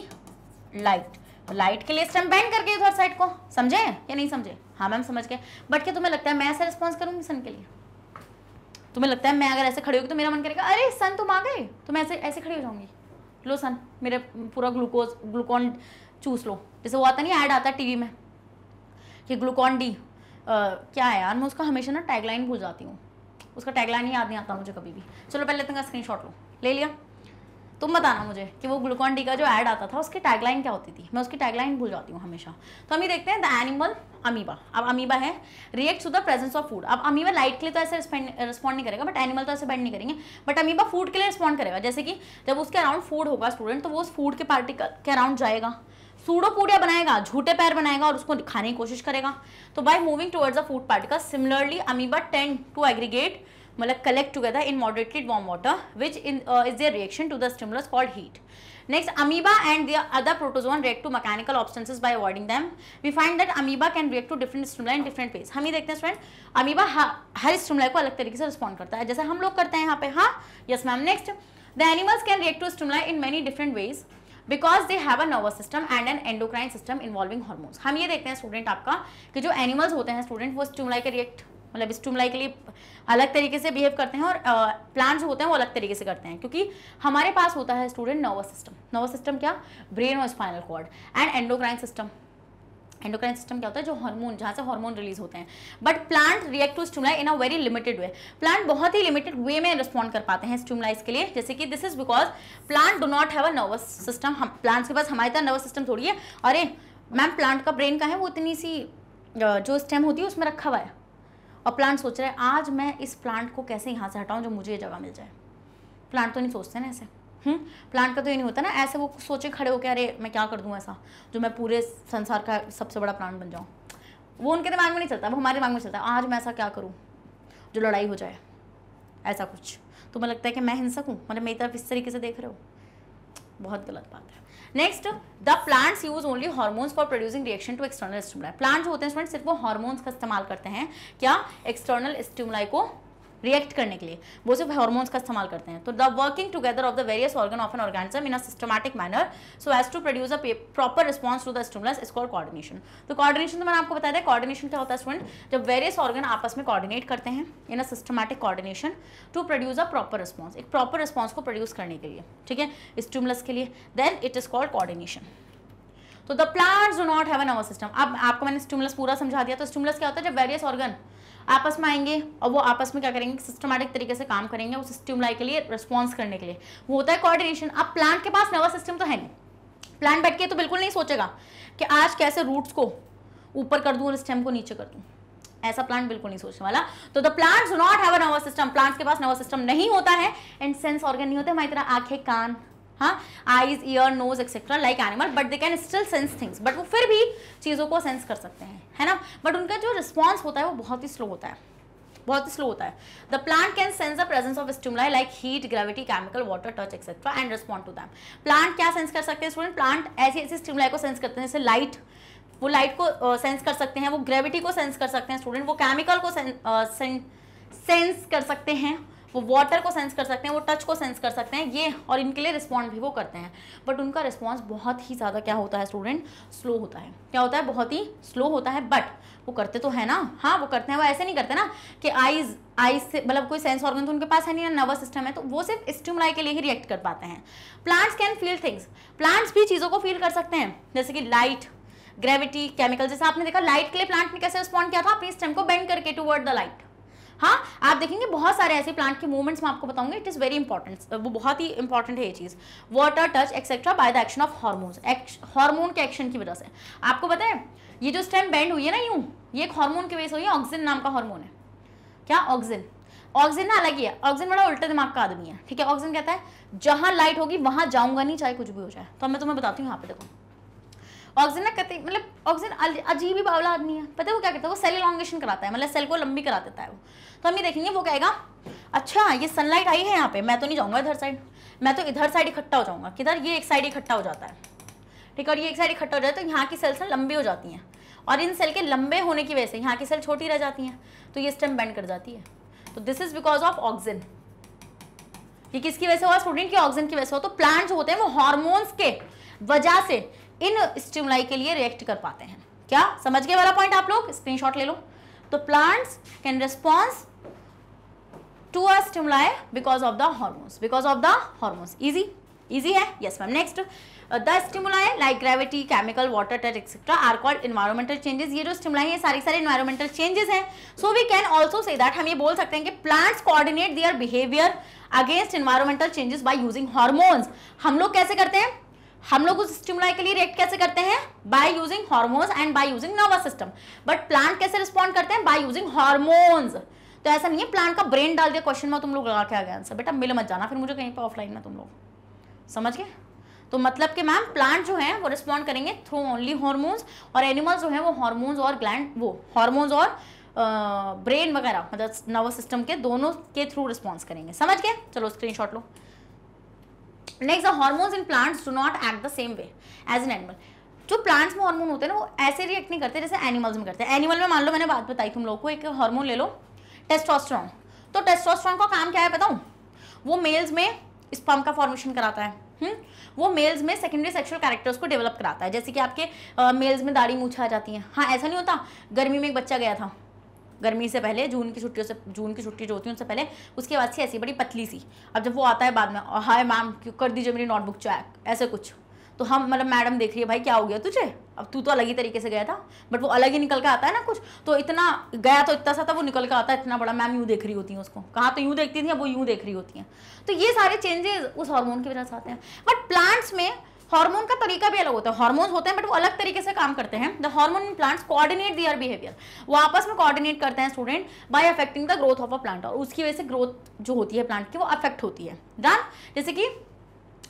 light. Light के लिए स्टेम बेंड करके इधर साइड को, समझे या नहीं समझे? हाँ मैम समझ गए। बट क्या तुम्हें लगता है मैं ऐसे रिस्पॉन्स करूंगी सन के लिए? तुम्हें लगता है मैं अगर ऐसे खड़ी होगी तो मेरा मन करेगा अरे सन तुम आ गए, तो मैं ऐसे ऐसे खड़ी हो जाऊंगी, लो सन मेरे पूरा ग्लूकॉन चूस लो। जैसे वो आता नहीं, ऐड आता है टीवी में कि ग्लूकॉन डी क्या है यार, मैं उसका हमेशा ना टैगलाइन भूल जाती हूँ, उसका टैगलाइन ही याद नहीं आता मुझे कभी भी। चलो पहले तुमका स्क्रीनशॉट लो, ले लिया? तुम बताना मुझे कि वो ग्लूकॉन डी का जो ऐड आता था उसकी टैगलाइन क्या होती थी, मैं उसकी टैगलाइन भूल जाती हूँ हमेशा। तो हम ये देखते हैं द एनिमल अमीबा। अब अमीबा है react to the presence of food. अब अमीबा लाइट के लिए तो ऐसे रिस्पॉन्ड नहीं करेगा, बट एनिमल तो ऐसे बेंड नहीं करेंगे, बट अमीबा फूड के लिए रिस्पॉन्ड करेगा। जैसे कि जब उसके अराउंड फूड होगा स्टूडेंट, तो वो उस फूड के पार्टिकल के अराउंड जाएगा, सूडोपोडिया बनाएगा, झूठे पैर बनाएगा और उसको खाने की कोशिश करेगा। तो by moving towards the food particle similarly amoeba tend to aggregate, मतलब collect together in moderated warm water, which is their reaction to the stimulus called heat. Next, amoeba and the other protozoan react to mechanical substances by avoiding them. We find that amoeba can react to different stimuli in different ways. हम ये देखते हैं स्टूडेंट, अमीबा हर स्टिमुलाई को अलग तरीके से रिस्पॉन्ड करता है, जैसे हम लोग करते हैं यहाँ पे। हाँ yes ma'am. Next, the animals can react to stimuli in many different ways because they have a nervous system and an endocrine system involving hormones. हम ये देखते हैं स्टूडेंट आपका कि जो एनिमल्स होते हैं स्टूडेंट वो स्टिमुलाई के रिएक्ट, मतलब स्टिमुलाई के लिए अलग तरीके से बिहेव करते हैं, और प्लांट्स होते हैं वो अलग तरीके से करते हैं, क्योंकि हमारे पास होता है student nervous system. Nervous system क्या, ब्रेन और spinal cord, and endocrine system. Endocrine system क्या होता है, जो हार्मोन, जहाँ से हार्मोन रिलीज होते हैं। But plant react to stimuli in a very limited way. Plant बहुत ही लिमिटेड वे में रिस्पॉन्ड कर पाते हैं स्टिमुलाइज के लिए, जैसे कि this is because plant do not have a nervous system. हम प्लांट्स के पास हमारी तरह नर्वस सिस्टम थोड़ी है। अरे मैम प्लांट का ब्रेन का है, वो इतनी सी जो स्टेम होती है उसमें रखा हुआ है, और प्लांट सोच रहा है आज मैं इस प्लांट को कैसे यहाँ से हटाऊं जो मुझे ये जगह मिल जाए। प्लांट तो नहीं सोचते ना ऐसे। प्लांट का तो ये नहीं होता ना ऐसे वो सोचे खड़े होकर अरे मैं क्या कर दूं ऐसा जो मैं पूरे संसार का सबसे बड़ा प्लांट बन जाऊं। वो उनके दिमाग में नहीं चलता, वो हमारे दिमाग में चलता है आज मैं ऐसा क्या करूं जो लड़ाई हो जाए, ऐसा कुछ। तो मुझे लगता है कि मैं हिंसक हूँ, मतलब मेरी तरफ इस तरीके से देख रहे हो, बहुत गलत बात है। Next, the plants use only hormones for producing reaction to external stimuli. Plant जो होते हैं स्टूडेंट सिर्फ वो हार्मोन्स का इस्तेमाल करते हैं, क्या, एक्सटर्नल स्टिमुलाई को रिएक्ट करने के लिए, वो सिर्फ हार्मोन्स का इस्तेमाल करते हैं। तो the working together of the various organ of an organism in a systematic manner so as to produce a proper response to the stimulus is called coordination. तो कोऑर्डिनेशन तो मैंने आपको बताया था, कोऑर्डिनेशन क्या होता है स्टूडेंट, जब वेरियस ऑर्गन आपस में कोऑर्डिनेट करते हैं in a systematic coordination to produce a proper response, एक प्रॉपर रिस्पॉन्स को प्रोड्यूस करने के लिए, ठीक है, स्टिमुलस के लिए, then it is called coordination. तो the plants do not have a nervous system. अब आपको मैंने स्टिमुलस पूरा समझा दिया। तो स्टिमुलस क्या होता है, जब वेरियस ऑर्गन आपस में आएंगे और वो आपस में क्या करेंगे, सिस्टमैटिक तरीके से काम करेंगे उस स्टिमुलाई के लिए रिस्पॉन्स करने के लिए, वो होता है कोऑर्डिनेशन। अब प्लांट के पास नर्वस सिस्टम तो है नहीं, प्लांट बैठ के तो बिल्कुल नहीं सोचेगा कि आज कैसे रूट्स को ऊपर कर दूं और स्टेम को नीचे कर दूं, ऐसा प्लांट बिल्कुल नहीं सोचने वाला। तो the plants do not have a nervous system, plants के पास नर्वस सिस्टम नहीं होता है, एंड सेंस ऑर्गन नहीं होते हमारी तरह आंखें, कान, हाँ, eyes, ear, nose etcetera like animal, but they can still sense things, but वो फिर भी चीज़ों को सेंस कर सकते हैं, है ना, बट उनका जो रिस्पॉन्स होता है वो बहुत ही स्लो होता है, बहुत ही स्लो होता है। The plant can sense the presence of stimuli like heat, gravity, chemical, water, touch etcetera and respond to them. Plant क्या सेंस कर सकते हैं स्टूडेंट, प्लांट ऐसी ऐसी स्टिमुलाई को सेंस करते हैं, जैसे लाइट, वो लाइट को सेंस कर सकते हैं, वो ग्रेविटी को सेंस कर सकते हैं स्टूडेंट, वो केमिकल को सेंस कर सकते हैं, वो वाटर को सेंस कर सकते हैं, वो टच को सेंस कर सकते हैं, ये, और इनके लिए रिस्पॉन्ड भी वो करते हैं, बट उनका रिस्पॉन्स बहुत ही ज़्यादा क्या होता है स्टूडेंट, स्लो होता है। क्या होता है, बहुत ही स्लो होता है, बट वो करते तो है ना, हाँ वो करते हैं, वो ऐसे नहीं करते ना कि आइज से, मतलब कोई सेंस ऑर्गन तो उनके पास है नहीं, नर्वस सिस्टम है, तो वो सिर्फ स्टिमुलाई के लिए ही रिएक्ट कर पाते हैं। Plants can feel things, plants भी चीज़ों को फील कर सकते हैं, जैसे कि लाइट, ग्रेविटी, केमिकल। जैसे आपने देखा लाइट के लिए प्लांट ने कैसे रिस्पॉन्ड किया था, अपनी स्टेम को बेंड करके टुवर्ड द लाइट। हाँ, आप देखेंगे बहुत सारे ऐसे प्लांट के मूवमेंट्स मैं आपको बताऊंगी, इट इज वेरी इंपॉर्टेंट, वो बहुत ही इंपॉर्टेंट है ये चीज। Water, touch etcetera by the action of hormones, hormone के एक्शन की वजह से। आपको पता है ये जो स्टेम बेंड हुई है ना यूं, ये एक हार्मोन की वजह से हुई है, ऑक्सिन नाम का हार्मोन है। क्या? ऑक्सिन। ऑक्सिन ना अलग ही है, ऑक्सिन बड़ा उल्टे दिमाग का आदमी है, ठीक है। ऑक्सिन कहता है जहां लाइट होगी वहां जाऊंगा नहीं, चाहे कुछ भी हो जाए। तो मैं तुम्हें बताती हूँ, यहाँ पे देखो ऑक्सिन ना कहते, मतलब ऑक्सिन अजीब ही बावला आदमी है। पता है वो क्या करता है? वो सेल इलॉन्गेशन कराता है, मतलब सेल को लंबी करा देता है वो। तो हम ये देखेंगे वो कहेगा अच्छा ये सनलाइट आई है यहाँ पे, मैं तो नहीं जाऊंगा इधर साइड, मैं तो इधर साइड इकट्ठा हो जाऊंगा। किधर? ये एक साइड इकट्ठा हो जाता है, ठीक है। और ये एक साइड इकट्ठा हो जाता है तो यहाँ की सेल्स लंबी हो जाती हैं, और इन सेल के लंबे होने की वजह से यहाँ की सेल छोटी रह जाती हैं, तो ये स्टेम बेंड कर जाती है। तो this is because of auxin. ये किसकी वजह से हुआ स्टूडेंट? की ऑक्सिन की वजह से हो। तो प्लांट जो होते हैं वो हार्मोन्स के वजह से इन स्टिमुलाई के लिए रिएक्ट कर पाते हैं। क्या समझ गए वाला पॉइंट? आप लोग स्क्रीनशॉट ले लो। तो plants can response to a stimuli because of the hormones, because of the hormones. Easy easy है? Yes ma'am. Next, the stimuli like gravity, chemical, water, touch etcetera are called environmental changes. ये जो स्टिमुलाई है सारी सारे एनवायरमेंटल चेंजेस हैं। So we can also say that, हम ये बोल सकते हैं कि plants coordinate their behaviour against environmental changes by using hormones. हम लोग कैसे करते हैं? हम लोग उस स्टिमुलाई के लिए रिएक्ट कैसे करते हैं? Bye using hormones and by using nervous system. But plant कैसे रिस्पॉन्ड करते हैं? Bye using hormones. तो ऐसा नहीं है प्लांट का ब्रेन डाल दिया क्वेश्चन में तुम लोग लगा के आ गए आंसर। बेटा मिल मत जाना फिर मुझे कहीं पर ऑफलाइन में, तुम लोग समझ गए? तो मतलब कि मैम प्लांट जो है वो रिस्पॉन्ड करेंगे थ्रू ओनली हार्मोन्स, और एनिमल्स जो है वो हार्मोन्स और ग्लैंड, वो हार्मोन्स और ब्रेन वगैरह, मतलब नर्वस सिस्टम के दोनों के थ्रू रिस्पॉन्स करेंगे। समझ गए? चलो स्क्रीनशॉट लो। Next, the hormones in plants do not act the same way as an animal. जो प्लांट्स में हार्मोन होते हैं ना वो ऐसे रिएक्ट नहीं करते जैसे एनिमल्स में करते हैं। एनिमल में मान लो मैंने बात बताई तुम लोग को, एक हार्मोन ले लो टेस्टोस्टेरोन। तो टेस्टोस्टेरोन का काम क्या है बताऊं? वो मेल्स में स्पर्म का फॉर्मेशन कराता है। वो मेल्स में सेकेंडरी सेक्सुअल कैरेक्टर्स को डेवलप कराता है, जैसे कि आपके मेल्स में दाढ़ी मूंछ आ जाती है। हाँ, ऐसा नहीं होता। गर्मी में एक बच्चा गया था, गर्मी से पहले, जून की छुट्टियों से, जून की छुट्टी जो होती है उनसे पहले, उसके बाद से ऐसी बड़ी पतली सी। अब जब वो आता है बाद में, हाय मैम कर दीजिए मेरी नोटबुक चेक, ऐसे कुछ। तो हम मतलब मैडम देख रही है भाई क्या हो गया तुझे, अब तू तो अलग ही तरीके से गया था, बट वो अलग ही निकल के आता है ना कुछ। तो इतना गया तो इतना सा था, वो निकल के आता है इतना बड़ा। मैम यूँ देख रही होती हैं उसको, कहाँ तो यूँ देखती थी, अब वो यूँ देख रही होती हैं। तो ये सारे चेंजेस उस हार्मोन की वजह से आते हैं। बट प्लांट्स में हार्मोन का तरीका भी अलग होता है। हार्मोन्स होते हैं बट वो अलग तरीके से काम करते हैं। The hormone in plants coordinate their behaviour, वो आपस में कोऑर्डिनेट करते हैं student by affecting the growth of a plant, और उसकी वजह से ग्रोथ जो होती है प्लांट की वो अफेक्ट होती है। डन? जैसे कि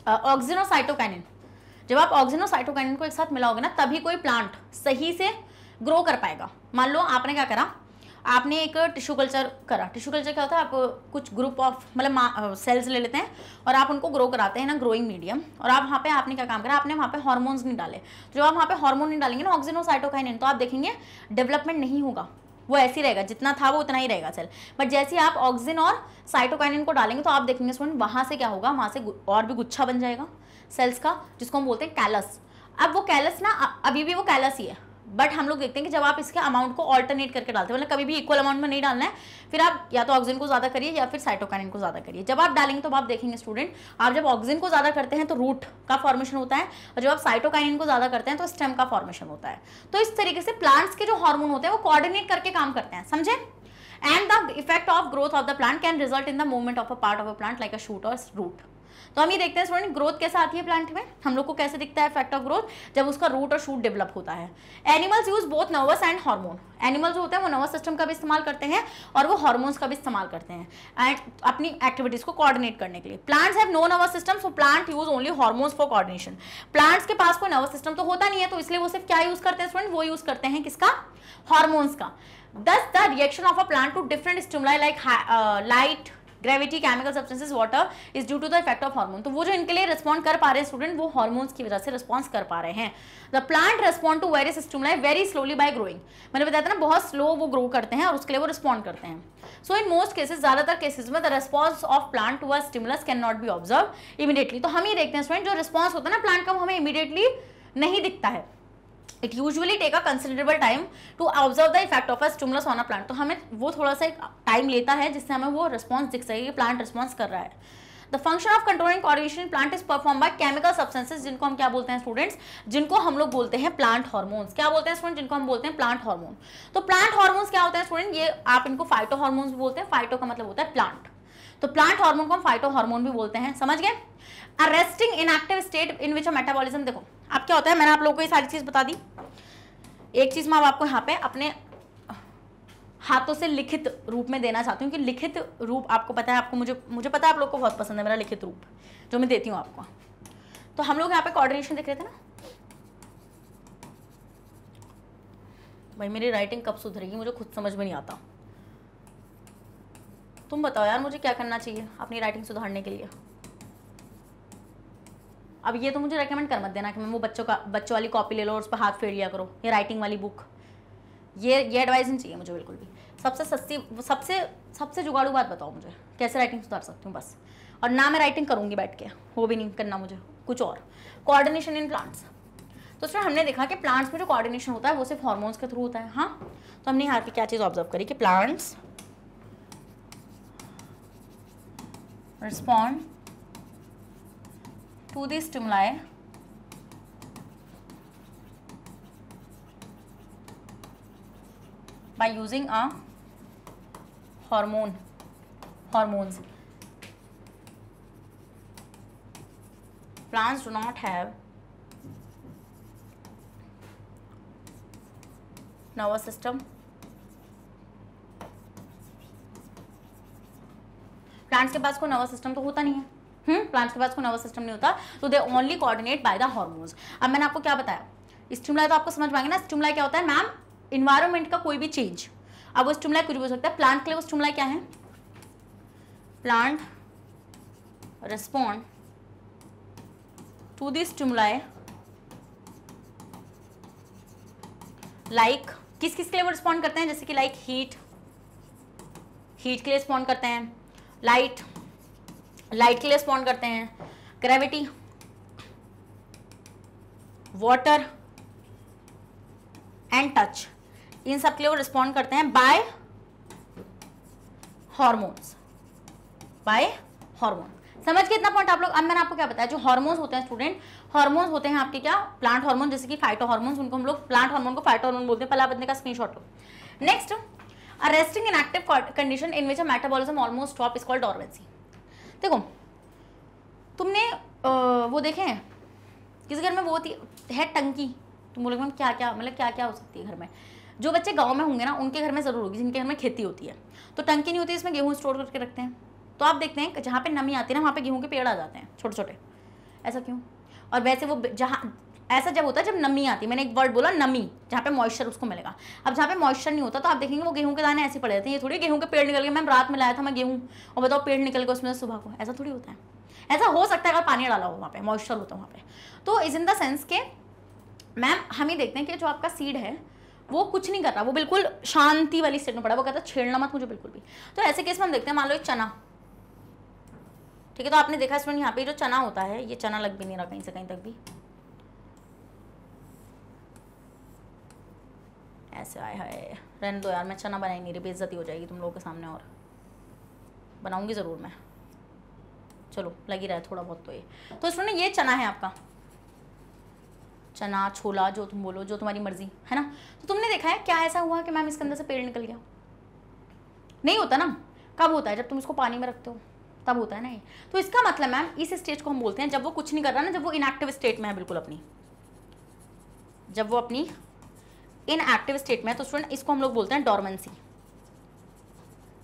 ऑक्सिन और साइटोकाइनिन, जब आप ऑक्सिन और साइटोकाइनिन को एक साथ मिलाओगे ना तभी कोई प्लांट सही से ग्रो कर पाएगा। मान लो आपने क्या करा, आपने एक टिश्यू कल्चर करा। टिश्यू कल्चर क्या होता है? आप कुछ ग्रुप ऑफ मतलब सेल्स ले लेते हैं और आप उनको ग्रो कराते हैं ना ग्रोइंग मीडियम, और आप वहाँ पे आपने क्या काम करा, आपने वहाँ पे हार्मोन्स नहीं डाले। तो जब आप वहाँ पे हार्मोन नहीं डालेंगे ना ऑक्सिन और साइटोकाइनिन, तो आप देखेंगे डेवलपमेंट नहीं होगा, वो ऐसे ही रहेगा, जितना था वो उतना ही रहेगा सेल। बट जैसे ही आप ऑक्सिन और साइटोकाइनिन को डालेंगे तो आप देखेंगे स्टूडेंट वहाँ से क्या होगा, वहाँ से और भी गुच्छा बन जाएगा सेल्स का, जिसको हम बोलते हैं कैलस। अब वो कैलस ना अभी भी वो कैलस ही है, बट हम लोग देखते हैं कि जब आप इसके अमाउंट को ऑल्टरनेट करके डालते हैं, मतलब कभी भी इक्वल अमाउंट में नहीं डालना है, फिर आप या तो ऑक्सिजन को ज़्यादा करिए या फिर साइटोकाइनिन को ज़्यादा करिए। जब आप डालेंगे तो आप देखेंगे स्टूडेंट, आप जब ऑक्सिजन को ज़्यादा करते हैं तो रूट का फॉर्मेशन होता है, और जब आप साइटोकाइनिन को ज़्यादा करते हैं तो स्टेम का फॉर्मेशन होता है। तो इस तरीके से प्लांट्स के जो हार्मोन होते हैं वो कोऑर्डिनेट करके काम करते हैं, समझे? And the effect of growth of the plant can result in the movement of a part of a plant like a shoot और रूट। तो हम ये देखते हैं स्टूडेंट ग्रोथ कैसे आती है प्लांट में, हम लोग को कैसे दिखता है इफेक्ट ऑफ ग्रोथ, जब उसका रूट और शूट डेवलप होता है। Animals use both nervous and hormone, animals जो होते हैं वो नर्वस सिस्टम का भी इस्तेमाल करते हैं और वो हार्मोन्स का भी इस्तेमाल करते हैं एंड अपनी एक्टिविटीज को कोऑर्डिनेट करने के लिए। Plants have no nervous system, so plant use only hormones for coordination. Plants के पास कोई नर्वस सिस्टम तो होता नहीं है, तो इसलिए वो सिर्फ क्या यूज करते हैं स्टूडेंट, वो यूज करते हैं किसका, हार्मोन्स का। Thus the reaction of a plant to different stimuli like light, gravity, chemical substances, water is due to the effect of hormone। तो वो जो इनके लिए रिस्पॉन्ड कर पा रहे हैं स्टूडेंट, वो हार्मोन्स की वजह से रिस्पॉन्स कर पा रहे हैं। The plant respond to various stimuli very slowly by growing, मैंने बताया था ना बहुत स्लो वो ग्रो करते हैं और उसके लिए वो रिस्पॉन्ड करते हैं। सो इन मोस्ट केसेस, ज्यादातर केसेस में the response of plant to a stimulus can not be observe immediately. तो हम ये देखते हैं स्टूडेंट जो रिस्पॉन्स होता है ना प्लांट का वो हमें इमीडिएटली नहीं दिखता है। It usually take a considerable time to observe the effect of a stimulus on a plant. तो हमें वो थोड़ा सा टाइम लेता है जिससे हमें वो रिस्पॉन्स दिख सके कि प्लांट रिस्पॉन्स कर रहा है। The function of controlling coordination in plant is perform by chemical substances, जिनको हम क्या बोलते हैं स्टूडेंट्स, जिनको हम लोग बोलते हैं प्लांट हार्मोन्स। क्या बोलते हैं स्टूडेंट, जिनको हम बोलते हैं प्लांट हार्मोन। तो प्लांट हार्मोन्स क्या होते हैं स्टूडेंट, ये आप इनको फाइटो हार्मोन्स भी बोलते हैं, फाइटो का मतलब होता है प्लांट, तो प्लांट हार्मोन को हम फाइटो हार्मोन भी बोलते हैं, समझ गए। Arresting inactive state in which metabolism, देखो अब क्या होता है, मैंने आप लोगों को ये सारी चीज बता दी। एक चीज मैं आपको यहाँ पे अपने हाथों से लिखित रूप में देना चाहती हूँ कि लिखित रूप आपको पता है, आपको मुझे पता है आप लोग को बहुत पसंद है मेरा लिखित रूप जो मैं देती हूँ आपको। तो हम लोग यहाँ पे कोऑर्डिनेशन देख रहे थे ना भाई, मेरी राइटिंग कब सुधरेगी मुझे खुद समझ में नहीं आता। तुम बताओ यार मुझे क्या करना चाहिए अपनी राइटिंग सुधारने के लिए। अब ये तो मुझे रेकमेंड कर मत देना कि मैं वो बच्चों वाली कॉपी ले लो और उस पर हाथ फेर लिया करो, ये राइटिंग वाली बुक, ये एडवाइस नहीं चाहिए मुझे बिल्कुल भी। सबसे सस्ती सबसे जुगाड़ू बात बताओ मुझे, कैसे राइटिंग सुधार सकती हूँ बस। और ना मैं राइटिंग करूँगी बैठ के, वो भी नहीं करना मुझे कुछ और। कोऑर्डिनेशन इन प्लांट्स, तो उसमें हमने देखा कि प्लांट्स में जो कोऑर्डिनेशन होता है वो सिर्फ हार्मोन्स के थ्रू होता है। हाँ, तो हमने यहाँ पे क्या चीज़ ऑब्जर्व करी कि plants respond to the stimuli by using a hormones. Plants do not have nervous system. Plants के पास कोई नर्वस सिस्टम तो होता नहीं है, प्लांट्स के पास कोई नर्वस सिस्टम नहीं होता, तो they only coordinate by the hormones. अब मैंने आपको क्या बताया, स्टिमुलाई तो आपको समझ पाएंगे ना। स्टिमुलाई क्या होता है मैम, इन्वायरमेंट का कोई भी चेंज। अब वो स्टिमुलाई कुछ भी हो सकता है, प्लांट के लिए वो स्टिमुलाई क्या है, plant respond to the stimuli like, किस किस के लिए वो रिस्पॉन्ड करते हैं, जैसे कि लाइक हीट के लिए रिस्पॉन्ड करते हैं, लाइट के लिए रिस्पॉन्ड करते हैं, ग्रेविटी, वाटर एंड टच, इन सब के लिए वो रिस्पॉन्ड करते हैं बाय हार्मोन्स, समझ के इतना पॉइंट आप लोग। अब मैंने आपको क्या बताया, जो हार्मोन्स होते हैं स्टूडेंट, हार्मोन्स होते हैं आपके क्या, प्लांट हार्मोन, जैसे कि फाइटो हार्मोन्स, उनको हम लोग प्लांट हार्मोन को फाइटो हार्मोन बोलते हैं। पहला बदलने का स्क्रीनशॉट लो। Next, arresting in active condition in which metabolism almost stop is called dormancy. देखो तुमने वो देखे हैं किसी घर में वो होती है टंकी, तुम बोलोगे मैम क्या क्या, मतलब क्या क्या हो सकती है घर में। जो बच्चे गांव में होंगे ना उनके घर में ज़रूर होगी, जिनके घर में खेती होती है। तो टंकी नहीं होती, इसमें गेहूँ स्टोर करके रखते हैं। तो आप देखते हैं जहाँ पे नमी आती है ना वहाँ पे गेहूँ के पेड़ आ जाते हैं छोटे छोटे, ऐसा क्यों। और वैसे वो जहाँ ऐसा जब होता है जब नमी आती है, मैंने एक वर्ड बोला नमी, जहाँ पे मॉइस्चर उसको मिलेगा। अब जहाँ पे मॉइस्चर नहीं होता तो आप देखेंगे वो गेहूं के दाने ऐसे पड़े रहते हैं। ये थोड़ी गेहूं के पेड़ निकल गए, मैम रात में लाया था मैं गेहूं और बताओ पेड़ निकल गया उसमें सुबह को, ऐसा थोड़ी होता है। ऐसा हो सकता है अगर पानी डाला हो वहाँ पे, मॉइस्चर होता है वहाँ पे। तो इज इन द सेंस के मैम हम ही देखते हैं कि जो आपका सीड है वो कुछ नहीं कर रहा, वो बिल्कुल शांति वाली स्टेट में पड़ा, वो कहता है छेड़ना मत मुझे बिल्कुल भी। तो ऐसे केस में हम देखते हैं, मान लो एक चना, ठीक है, तो आपने देखा स्टूडेंट यहाँ पे जो चना होता है, ये चना लग भी नहीं रहा कहीं से कहीं तक भी, ऐसे आए हाय, रहने दो यार, मैं चना बनाई नहीं रही, बेइज्जती हो जाएगी तुम लोगों के सामने, और बनाऊंगी ज़रूर मैं, चलो लगी रहा है थोड़ा बहुत। तो ये तो स्टूडेंट ये चना है आपका, चना छोला जो तुम बोलो, जो तुम्हारी मर्जी है ना। तो तुमने देखा है क्या ऐसा हुआ कि मैम इसके अंदर से पेड़ निकल गया, नहीं होता ना। कब होता है, जब तुम इसको पानी में रखते हो तब होता है ना ये। तो इसका मतलब मैम इस स्टेज को हम बोलते हैं जब वो कुछ नहीं कर रहा ना, जब वो इनएक्टिव स्टेट में है बिल्कुल अपनी, जब वो अपनी इनएक्टिव स्टेट में है, तो स्टूडेंट इसको हम लोग बोलते हैं डोरमेंसी।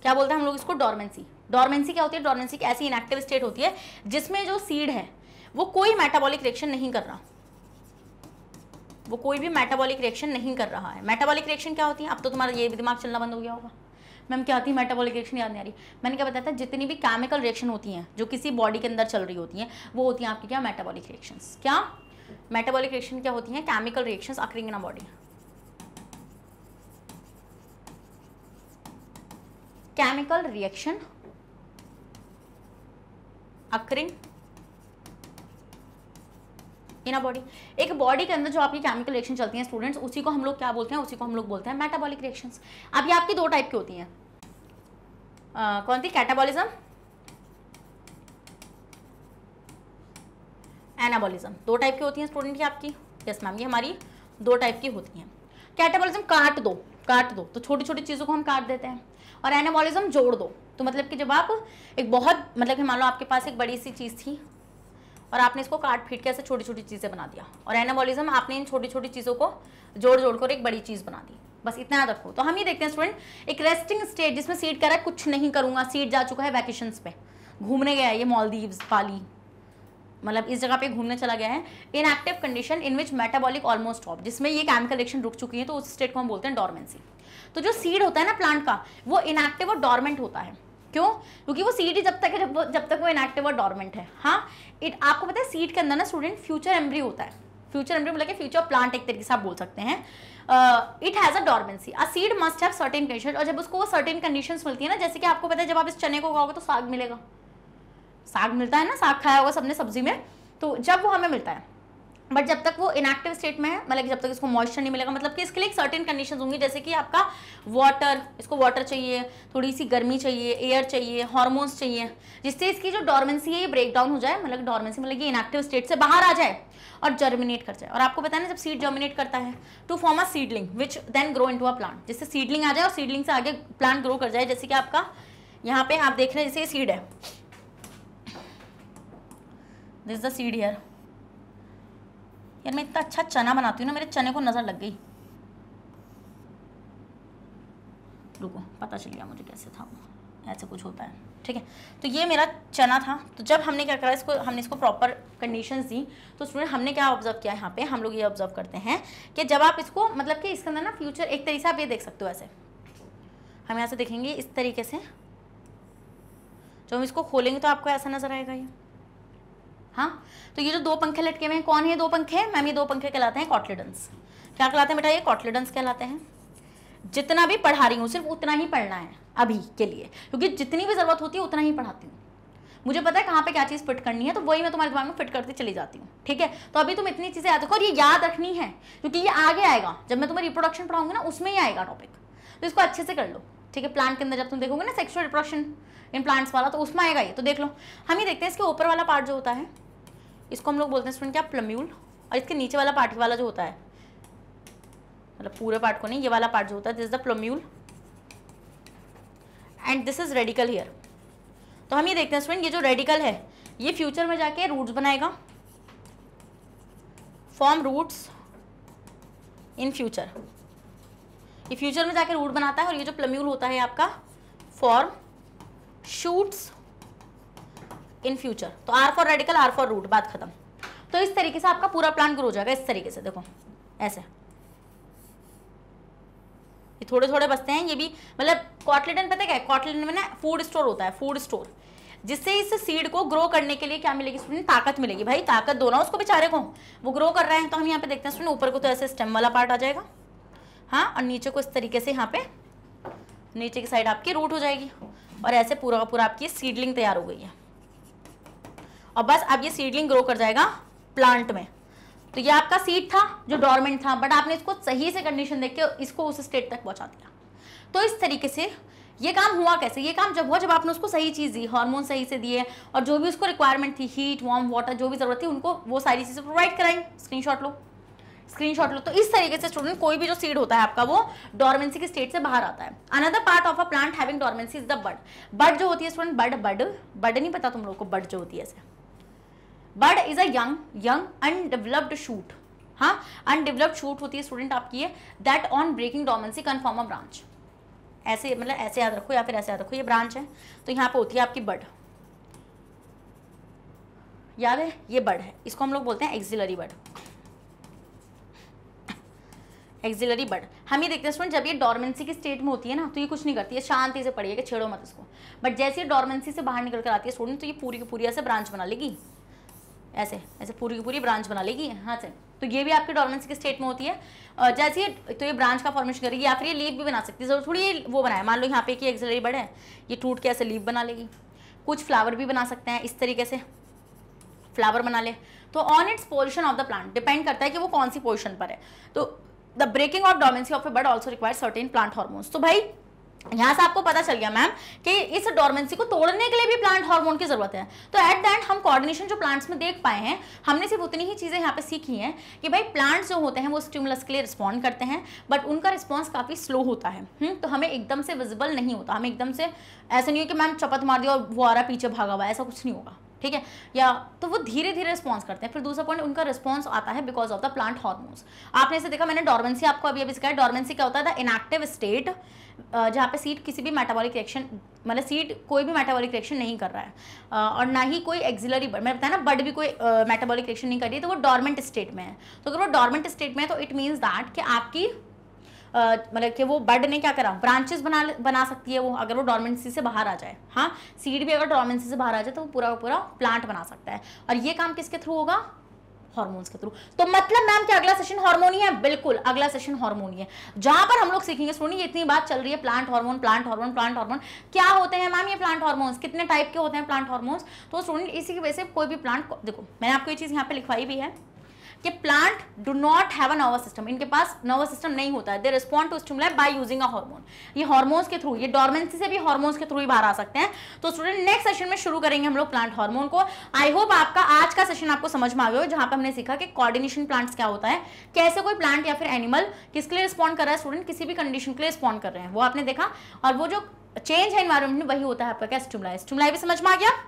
क्या बोलते हैं हम लोग इसको, डोरमेंसी। डोरमेंसी क्या होती है, डोरमेंसी की ऐसी इनएक्टिव स्टेट होती है जिसमें जो सीड है वो कोई मेटाबॉलिक रिएक्शन नहीं कर रहा, वो कोई भी मेटाबॉलिक रिएक्शन नहीं कर रहा है। मेटाबॉलिक रिएक्शन क्या होती है, अब तो तुम्हारा ये भी दिमाग चलना बंद हो गया होगा, मैम क्या होती है मेटाबॉलिक रिएक्शन, याद नहीं आ रही। मैंने क्या बताया था, जितनी भी केमिकल रिएक्शन होती हैं जो किसी बॉडी के अंदर चल रही होती हैं वो होती हैं आपकी क्या, मेटाबॉलिक रिएक्शंस। क्या मेटाबॉलिक रिएक्शन क्या होती हैं, chemical reactions occurring in a body, chemical reaction occurring in a body. एक बॉडी के अंदर जो आपकी केमिकल रिएक्शन चलती हैं स्टूडेंट्स, उसी को हम लोग क्या बोलते हैं, उसी को हम लोग बोलते हैं मेटाबॉलिक रिएक्शंस। अब ये आपकी दो टाइप की होती हैं, कौन सी, कैटाबॉलिज्म एनाबॉलिज्म। दो टाइप की होती हैं स्टूडेंट की आपकी, यस मैम, ये हमारी दो टाइप की होती हैं। कैटाबॉलिज्म काट दो तो छोटी छोटी चीज़ों को हम काट देते हैं, और एनाबॉलिज्म जोड़ दो। तो मतलब कि जब आप एक बहुत मतलब कि मान लो आपके पास एक बड़ी सी चीज़ थी और आपने इसको काट फीट के ऐसे छोटी छोटी चीज़ें बना दिया, और एनाबॉलिज्म आपने इन छोटी छोटी चीज़ों को जोड़ जोड़ कर एक बड़ी चीज़ बना दी। बस इतना याद रखो। तो हम ये देखते हैं स्टूडेंट एक रेस्टिंग स्टेट जिसमें सीड कह रहा है कुछ नहीं करूंगा, सीड जा चुका है वैकेशंस पे, घूमने गया है ये मालदीव्स, बाली, मतलब इस जगह पे घूमने चला गया है। इन active condition in which metabolic almost stop, जिसमें ये केमिकल रिएक्शन रुक चुकी है, तो उस स्टेट को हम बोलते हैं डोरमेंसी। तो जो सीड होता है ना प्लांट का, वो इनएक्टिव और डोरमेंट होता है। क्यों? क्योंकि वो सीड ही जब तक है जब तक वो इनएक्टिव और डोरमेंट है। हाँ, आपको पता है सीड के अंदर ना स्टूडेंट फ्यूचर एम्ब्रियो होता है। फ्यूचर एम्ब्रियो मतलब कि फ्यूचर प्लांट एक तरीके से आप बोल सकते हैं। It has a dormancy, a seed must have certain condition, और जब उसको वो सर्टेन कंडीशंस मिलती है ना, जैसे कि आपको पता है जब आप इस चने को खाओगे तो साग मिलेगा, साग मिलता है ना, साग खाया होगा सबने सब्जी में, तो जब वो हमें मिलता है, बट जब तक वो इनएक्टिव स्टेट में है, मतलब कि जब तक इसको मॉइस्चर नहीं मिलेगा, मतलब कि इसके लिए एक सर्टेन कंडीशंस होंगी, जैसे कि आपका वाटर, इसको वाटर चाहिए, थोड़ी सी गर्मी चाहिए, एयर चाहिए, हार्मोन्स चाहिए, जिससे इसकी जो डोरमेंसी है ये ब्रेक डाउन हो जाए, मतलब डोरमेंसी मतलब कि इनएक्टिव स्टेट से बाहर आ जाए और जर्मिनेट कर जाए। और आपको पता है ना, जब सीड जर्मिनेट करता है to form a seedling which then grow into a plant, जिससे सीडलिंग आ जाए और सीडलिंग से आगे प्लांट ग्रो कर जाए। जैसे कि आपका यहाँ पे आप देख रहे हैं, जैसे सीड है, this is the seed here. यार मैं इतना अच्छा चना बनाती हूँ ना, मेरे चने को नजर लग गई, रुको पता चल गया मुझे कैसे था वो, ऐसे कुछ होता है, ठीक है। तो ये मेरा चना था। तो जब हमने क्या करा, इसको हमने इसको प्रॉपर कंडीशंस दी, तो स्टूडेंट हमने क्या ऑब्जर्व किया, यहाँ पे हम लोग ये ऑब्जर्व करते हैं कि जब आप इसको मतलब कि इसके अंदर ना फ्यूचर एक तरीके से आप ये देख सकते हो, ऐसे हम यहाँ से देखेंगे इस तरीके से, जब हम इसको खोलेंगे तो आपको ऐसा नजर आएगा ये। हाँ, तो ये जो दो पंखे लटके हुए हैं, कौन है दो पंखे मैम? ये दो पंखे कहलाते हैं कॉटलेडन्स। क्या कहलाते हैं बेटा? ये कॉटलेडन्स कहलाते हैं। जितना भी पढ़ा रही हूँ सिर्फ उतना ही पढ़ना है अभी के लिए, क्योंकि जितनी भी जरूरत होती है उतना ही पढ़ाती हूँ। मुझे पता है कहाँ पे क्या चीज़ फिट करनी है, तो वही मैं तुम्हारे दिमाग में फिट करती चली जाती हूँ, ठीक है। तो अभी तुम इतनी चीज़ें याद रखो, और ये याद रखनी है क्योंकि ये आगे आएगा, जब मैं तुम्हें रिप्रोडक्शन पढ़ाऊंगी ना उसमें ही आएगा टॉपिक, तो इसको अच्छे से कर लो, ठीक है। प्लांट के अंदर जब तुम देखोगे ना सेक्सुअल रिप्रोडक्शन इन प्लांट्स वाला, तो उसमें आएगा ये, तो देख लो। हम ये देखते हैं इसके ऊपर वाला पार्ट जो होता है, इसको हम लोग बोलते हैं स्टूडेंट क्या? प्लम्यूल। और इसके नीचे वाला पार्ट वाला जो होता है, मतलब पूरे पार्ट को नहीं, ये वाला पार्ट जो होता है, this is the plumule and this is radical here. तो हम ये देखते हैं स्टूडेंट, ये जो रेडिकल है ये फ्यूचर में जाके रूट्स बनाएगा, फॉर्म रूट्स इन फ्यूचर। ये फ्यूचर में जाके रूट बनाता है, और ये जो प्लम्यूल होता है आपका फॉर्म शूट्स इन फ्यूचर। तो R for radical, R for root, बात खत्म। तो इस तरीके से आपका पूरा प्लांट ग्रो हो जाएगा, इस तरीके से देखो ऐसे। ये थोड़े थोड़े बचते हैं, ये भी मतलब कॉटलेडन पता क्या है? कॉटलेडन में ना फूड स्टोर होता है, फूड स्टोर, जिससे इस सीड को ग्रो करने के लिए क्या मिलेगी स्टूडेंट? ताकत मिलेगी। भाई ताकत दो ना उसको बेचारे को, वो ग्रो कर रहे हैं। तो हम यहाँ पे देखते हैं स्टूडेंट, ऊपर को तो ऐसे स्टेम वाला पार्ट आ जाएगा, हाँ, और नीचे को इस तरीके से यहाँ पे नीचे की साइड आपकी रूट हो जाएगी, और ऐसे पूरा का पूरा आपकी सीडलिंग तैयार हो गई है। और बस अब ये सीडलिंग ग्रो कर जाएगा प्लांट में। तो ये आपका सीड था जो डोरमेंट था, बट आपने इसको सही से कंडीशन देख के इसको उस स्टेट तक पहुंचा दिया। तो इस तरीके से ये काम हुआ कैसे? ये काम जब हुआ जब आपने उसको सही चीज़ दी, हार्मोन सही से दिए, और जो भी उसको रिक्वायरमेंट थी, हीट, वार्म, वाटर, जो भी जरूरत थी उनको वो सारी चीज़ें प्रोवाइड कराई। स्क्रीनशॉट लो, स्क्रीनशॉट लो। तो इस तरीके से स्टूडेंट कोई भी जो सीड होता है आपका वो डोरमेंसी की स्टेट से बाहर आता है। Another part of a plant having dormancy is the bud. Bud जो होती है स्टूडेंट, बड नहीं पता तुम लोग को? बड जो होती है ऐसे, bud is a young undeveloped shoot. हाँ, अनडेवलप्ड शूट होती है स्टूडेंट आपकी ये, that on breaking dormancy can form a branch. ऐसे मतलब ऐसे याद रखो या फिर ऐसे याद रखो, ये ब्रांच है, तो यहाँ पे होती है आपकी बड, याद है? ये बड है, इसको हम लोग बोलते हैं एक्सिलरी बड। एक्सिलरी बड हम ये देखते हैं स्टूडेंट, जब ये डोरमेंसी की स्टेट में होती है ना, तो ये कुछ नहीं करती है, शांति से पड़ी है कि छेड़ो मत इसको। बट जैसे ये डोरमेंसी से बाहर निकल कर आती है स्टूडेंट, तो ये पूरी की पूरी ऐसे ब्रांच बना लेगी, ऐसे ऐसे पूरी की पूरी ब्रांच बना लेगी हाँ से। तो ये भी आपकी डोरमेंसी की स्टेट में होती है। जैसे ये तो ये ब्रांच का फॉर्मेशन करेगी, या फिर ये लीफ भी बना सकती है। जरूर थोड़ी ये वो बनाए, मान लो यहाँ पे कि एक्सिलरी बड है, ये टूट के ऐसे लीफ बना लेगी। कुछ फ्लावर भी बना सकते हैं इस तरीके से, फ्लावर बना ले। तो on its position of the plant depend करता है कि वो कौन सी पोजिशन पर है। तो the breaking of dormancy of a bud also require certain plant hormones. तो भाई यहाँ से आपको पता चल गया मैम कि इस डोरमेंसी को तोड़ने के लिए भी प्लांट हार्मोन की जरूरत है। तो एट द एंड हम कोऑर्डिनेशन जो प्लांट्स में देख पाए हैं, हमने सिर्फ उतनी ही चीजें यहाँ पे सीखी हैं कि भाई प्लांट्स जो होते हैं वो स्टिमुलस के लिए रिस्पॉन्ड करते हैं, बट उनका रिस्पॉन्स काफी स्लो होता है। तो हमें एकदम से विजिबल नहीं होता, हमें एकदम से ऐसा नहीं हो कि मैम चपत मार दिया और वो आ रहा पीछे भागा हुआ, ऐसा कुछ नहीं होगा, ठीक है। या तो वो धीरे धीरे रिस्पॉन्स करते हैं। फिर दूसरा पॉइंट, उनका रिस्पॉन्स आता है because of the plant hormones. आपने इसे देखा, मैंने डोरमेंसी आपको अभी सिखाया। डोरमेंसी क्या होता है? द इनएक्टिव स्टेट, जहाँ पे सीड किसी भी मेटाबॉलिक रिएक्शन, मतलब सीड कोई भी मेटाबॉलिक रिएक्शन नहीं कर रहा है, और ना ही कोई एक्सिलरी बड, मैंने बताया ना बड भी कोई मेटाबॉलिक रिएक्शन नहीं कर रही है, तो वो डोरमेंट स्टेट में है। तो अगर वो डोरमेंट स्टेट में है तो इट मीन्स दैट कि आपकी मतलब कि वो बड ने क्या करा, ब्रांचेस बना सकती है वो, अगर वो डोरमेंसी से बाहर आ जाए। हाँ, सीड भी अगर डोरमेंसी से बाहर आ जाए तो वो पूरा पूरा प्लांट बना सकता है। और ये काम किसके थ्रू होगा? हार्मोन्स के थ्रू। तो मतलब मैम कि अगला सेशन हार्मोनी है? बिल्कुल, अगला सेशन हार्मोनी है, जहां पर हम लोग सीखेंगे। सुनिए, इतनी बात चल रही है plant hormone, plant hormone, plant hormone, क्या होते हैं मैम ये प्लांट हार्मोन्स? कितने टाइप के होते हैं प्लांट हार्मोन्स? तो स्टूडेंट इसी की वजह से कोई भी प्लांट, देखो मैंने आपको ये चीज यहाँ पे लिखवाई भी है कि plant do not have a nervous system, इनके पास नर्वस सिस्टम नहीं होता है। They respond to stimuli by using a hormone. ये हार्मोन्स के थ्रू, ये डोरमेंसी से भी हार्मोन्स के थ्रू ही बाहर आ सकते हैं। तो स्टूडेंट नेक्स्ट सेशन में शुरू करेंगे हम लोग प्लांट हार्मोन को। आई होप आपका आज का सेशन आपको समझ में आ गया हो, जहां पर हमने सीखा कि कोऑर्डिनेशन प्लांट्स क्या होता है, कैसे कोई प्लांट या फिर एनिमल किसके लिए रिस्पॉन्ड कर रहा है, स्टूडेंट किसी भी कंडीशन के लिए रिस्पॉन्ड कर रहे हैं, वो आपने देखा। और वो जो चेंज है एनवायरमेंट में, वही होता है आपका क्या? स्टिमुलाई। स्टिमुलाई भी समझ में आ गया?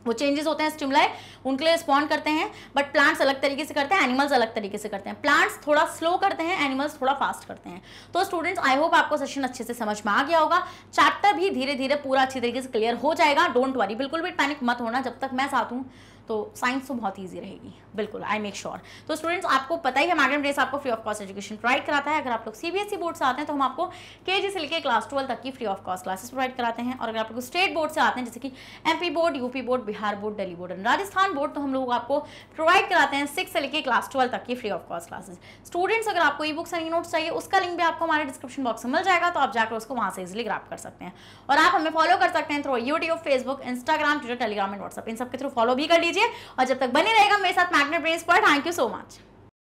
वो चेंजेस होते हैं स्टिमुलाई, उनके लिए रिस्पॉन्ड करते हैं, बट प्लांट्स अलग तरीके से करते हैं, एनिमल्स अलग तरीके से करते हैं। प्लांट्स थोड़ा स्लो करते हैं, एनिमल्स थोड़ा फास्ट करते हैं। तो स्टूडेंट्स आई होप आपको सेशन अच्छे से समझ में आ गया होगा। चैप्टर भी धीरे धीरे पूरा अच्छी तरीके से क्लियर हो जाएगा। डोंट वरी, बिल्कुल भी पैनिक मत होना, जब तक मैं साथ हूँ तो साइंस तो बहुत ईजी रहेगी, बिल्कुल, आई मेक श्योर। तो स्टूडेंट्स आपको पता ही है मैग्नेट रेस आपको free of cost education provide कराता है। अगर आप लोग सीबीएसई बोर्ड से आते हैं तो हम आपको केजी से लेकर क्लास 12 तक की free of cost classes provide कराते हैं। और अगर आप लोग स्टेट बोर्ड से आते हैं, जैसे कि MP board, UP board, Bihar board, Delhi board and Rajasthan board, तो हम लोग आपको प्रोवाइड कराते हैं 6 से लेकर क्लास 12 तक की free of cost classes. Students अगर आपको ई बुक्स एंड नोट्स चाहिए, उसका लिंक भी आपको हमारे डिस्क्रिप्शन बॉक्स में मिल जाएगा, तो आप जाकर उसको वहाँ से इजिली ग्रैब कर सकते हैं। और आप हमें फॉलो कर सकते हैं through YouTube, Facebook, Instagram, Twitter, Telegram and WhatsApp, इन सबके थ्रू फॉलो भी कर लीजिए। और जब तक बने रहेगा मेरे साथ मैग्नेट ब्रेन्स पर, थैंक यू सो मच।